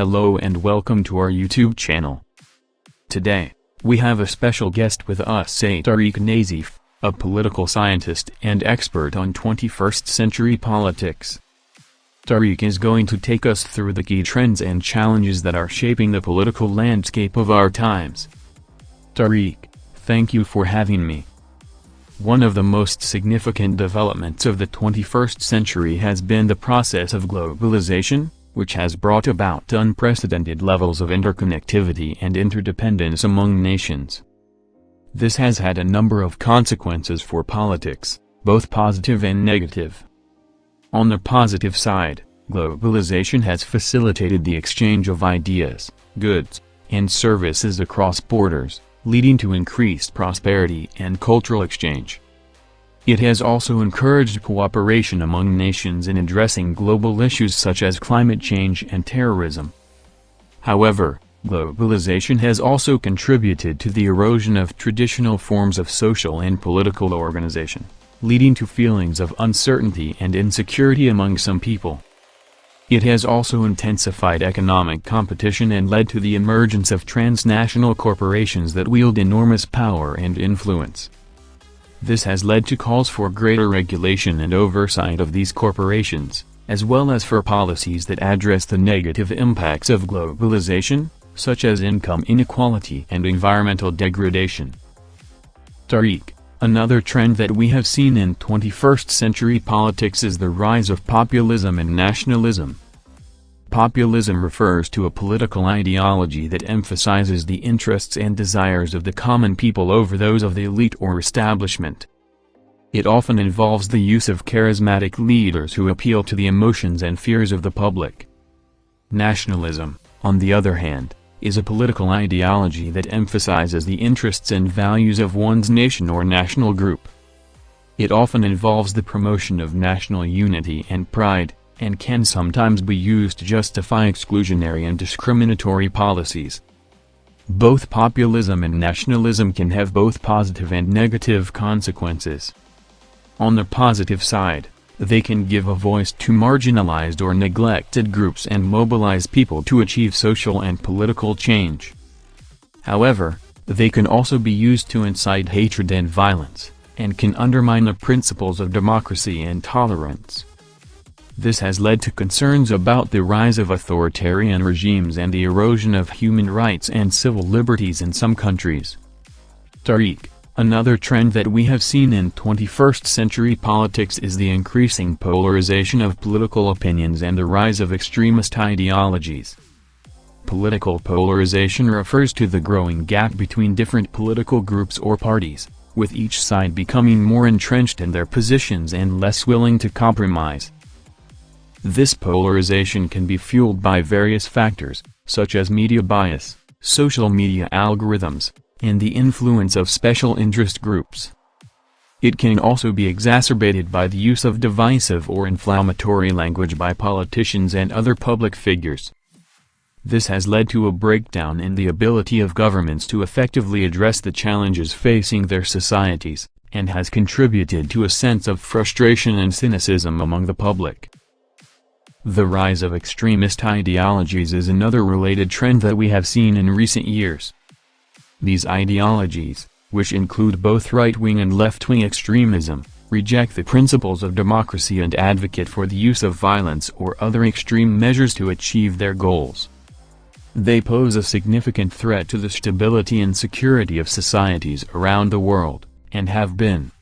Hello and welcome to our YouTube channel. Today, we have a special guest with us, Tariq Naseef, a political scientist and expert on 21st century politics. Tariq is going to take us through the key trends and challenges that are shaping the political landscape of our times. Tariq, thank you for having me. One of the most significant developments of the 21st century has been the process of globalization, which has brought about unprecedented levels of interconnectivity and interdependence among nations. This has had a number of consequences for politics, both positive and negative. On the positive side, globalization has facilitated the exchange of ideas, goods, and services across borders, leading to increased prosperity and cultural exchange. It has also encouraged cooperation among nations in addressing global issues such as climate change and terrorism. However, globalization has also contributed to the erosion of traditional forms of social and political organization, leading to feelings of uncertainty and insecurity among some people. It has also intensified economic competition and led to the emergence of transnational corporations that wield enormous power and influence. This has led to calls for greater regulation and oversight of these corporations, as well as for policies that address the negative impacts of globalization, such as income inequality and environmental degradation. Tariq, another trend that we have seen in 21st century politics is the rise of populism and nationalism. Populism refers to a political ideology that emphasizes the interests and desires of the common people over those of the elite or establishment. It often involves the use of charismatic leaders who appeal to the emotions and fears of the public. Nationalism, on the other hand, is a political ideology that emphasizes the interests and values of one's nation or national group. It often involves the promotion of national unity and pride, and can sometimes be used to justify exclusionary and discriminatory policies. Both populism and nationalism can have both positive and negative consequences. On the positive side, they can give a voice to marginalized or neglected groups and mobilize people to achieve social and political change. However, they can also be used to incite hatred and violence, and can undermine the principles of democracy and tolerance. This has led to concerns about the rise of authoritarian regimes and the erosion of human rights and civil liberties in some countries. Tariq, another trend that we have seen in 21st century politics is the increasing polarization of political opinions and the rise of extremist ideologies. Political polarization refers to the growing gap between different political groups or parties, with each side becoming more entrenched in their positions and less willing to compromise. This polarization can be fueled by various factors, such as media bias, social media algorithms, and the influence of special interest groups. It can also be exacerbated by the use of divisive or inflammatory language by politicians and other public figures. This has led to a breakdown in the ability of governments to effectively address the challenges facing their societies, and has contributed to a sense of frustration and cynicism among the public. The rise of extremist ideologies is another related trend that we have seen in recent years. These ideologies, which include both right-wing and left-wing extremism, reject the principles of democracy and advocate for the use of violence or other extreme measures to achieve their goals. They pose a significant threat to the stability and security of societies around the world, and have been,